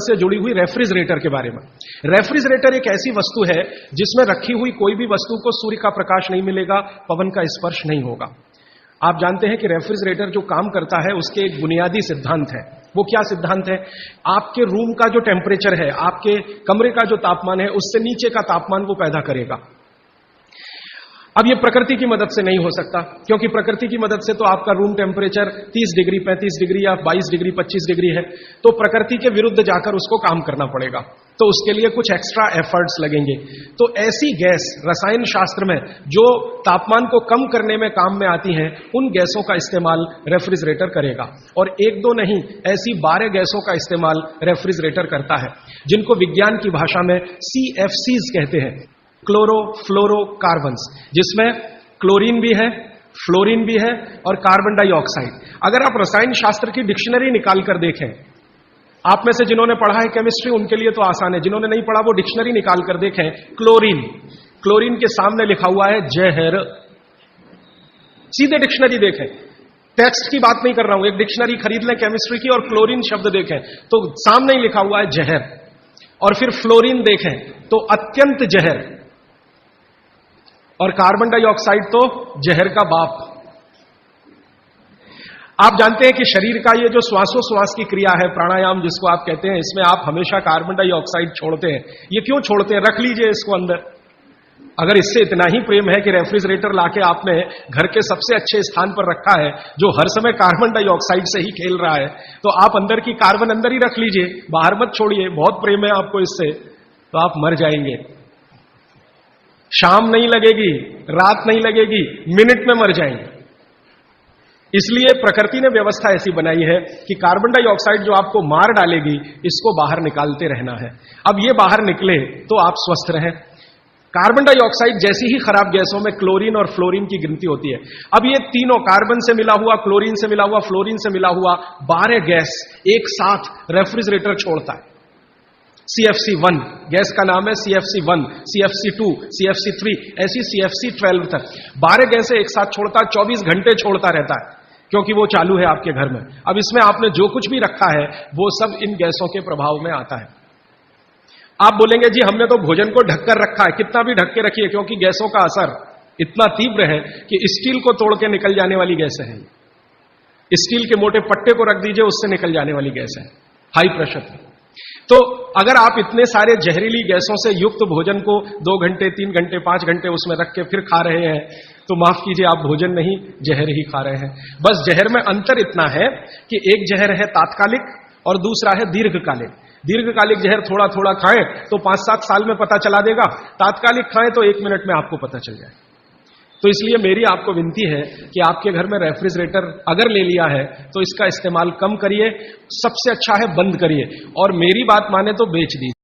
से जुड़ी हुई रेफ्रिजरेटर के बारे में। रेफ्रिजरेटर एक ऐसी वस्तु है जिसमें रखी हुई कोई भी वस्तु को सूर्य का प्रकाश नहीं मिलेगा, पवन का स्पर्श नहीं होगा। आप जानते हैं कि रेफ्रिजरेटर जो काम करता है उसके एक बुनियादी सिद्धांत है। वो क्या सिद्धांत है? आपके रूम का जो टेम्परेचर है, आपके कमरे का जो तापमान है, उससे नीचे का तापमान वो पैदा करेगा। अब ये प्रकृति की मदद से नहीं हो सकता, क्योंकि प्रकृति की मदद से तो आपका रूम टेम्परेचर 30 डिग्री, 35 डिग्री या 22 डिग्री, 25 डिग्री है, तो प्रकृति के विरुद्ध जाकर उसको काम करना पड़ेगा। तो उसके लिए कुछ एक्स्ट्रा एफर्ट्स लगेंगे। तो ऐसी गैस रसायन शास्त्र में जो तापमान को कम करने में काम में आती हैं, उन गैसों का इस्तेमाल रेफ्रिजरेटर करेगा। और एक दो नहीं, ऐसी 12 गैसों का इस्तेमाल रेफ्रिजरेटर करता है, जिनको विज्ञान की भाषा में CFCs कहते हैं, क्लोरोफ्लोरोकार्बन्स, जिसमें क्लोरीन भी है, फ्लोरीन भी है और कार्बन डाइऑक्साइड। अगर आप रसायन शास्त्र की डिक्शनरी निकाल कर देखें, आप में से जिन्होंने पढ़ा है केमिस्ट्री उनके लिए तो आसान है, जिन्होंने नहीं पढ़ा वो डिक्शनरी निकाल कर देखें। क्लोरीन, क्लोरीन के सामने लिखा हुआ है जहर। सीधे डिक्शनरी देखें, टेक्स्ट की बात नहीं कर रहा हूं, एक डिक्शनरी खरीद लें केमिस्ट्री की और क्लोरीन शब्द देखें तो सामने ही लिखा हुआ है जहर। और फिर फ्लोरीन देखें तो अत्यंत जहर, और कार्बन डाइऑक्साइड तो जहर का बाप। आप जानते हैं कि शरीर का ये जो श्वासोश्वास की क्रिया है, प्राणायाम जिसको आप कहते हैं, इसमें आप हमेशा कार्बन डाइऑक्साइड छोड़ते हैं। ये क्यों छोड़ते हैं? रख लीजिए इसको अंदर। अगर इससे इतना ही प्रेम है कि रेफ्रिजरेटर लाके आपने घर के सबसे अच्छे स्थान पर रखा है, जो हर समय कार्बन डाइऑक्साइड से ही खेल रहा है, तो आप अंदर की कार्बन अंदर ही रख लीजिए, बाहर मत छोड़िए। बहुत प्रेम है आपको इससे, तो आप मर जाएंगे। शाम नहीं लगेगी, रात नहीं लगेगी, मिनट में मर जाएंगे। इसलिए प्रकृति ने व्यवस्था ऐसी बनाई है कि कार्बन डाइऑक्साइड जो आपको मार डालेगी, इसको बाहर निकालते रहना है। अब ये बाहर निकले तो आप स्वस्थ रहें। कार्बन डाइऑक्साइड जैसी ही खराब गैसों में क्लोरीन और फ्लोरीन की गिनती होती है। अब ये तीनों, कार्बन से मिला हुआ, क्लोरीन से मिला हुआ, फ्लोरीन से मिला हुआ 12 गैस एक साथ रेफ्रिजरेटर छोड़ता है। CFC1 गैस का नाम है, CFC1, CFC2, CFC3, ऐसी CFC12 तक 12 गैसें एक साथ छोड़ता, 24 घंटे छोड़ता रहता है, क्योंकि वो चालू है आपके घर में। अब इसमें आपने जो कुछ भी रखा है वो सब इन गैसों के प्रभाव में आता है। आप बोलेंगे जी हमने तो भोजन को ढककर रखा है। कितना भी ढक के रखिए, क्योंकि गैसों का असर इतना तीव्र है कि स्टील को तोड़ के निकल जाने वाली गैस है। स्टील के मोटे पट्टे को रख दीजिए, उससे निकल जाने वाली गैस है, हाई प्रेशर। तो अगर आप इतने सारे जहरीली गैसों से युक्त भोजन को 2 घंटे, 3 घंटे, 5 घंटे उसमें रख के फिर खा रहे हैं, तो माफ कीजिए, आप भोजन नहीं जहर ही खा रहे हैं। बस जहर में अंतर इतना है कि एक जहर है तात्कालिक और दूसरा है दीर्घकालिक। दीर्घकालिक जहर थोड़ा थोड़ा खाएं तो 5-7 साल में पता चला देगा, तात्कालिक खाएं तो 1 मिनट में आपको पता चल जाए। तो इसलिए मेरी आपको विनती है कि आपके घर में रेफ्रिजरेटर अगर ले लिया है तो इसका इस्तेमाल कम करिए, सबसे अच्छा है बंद करिए, और मेरी बात माने तो बेच दीजिए।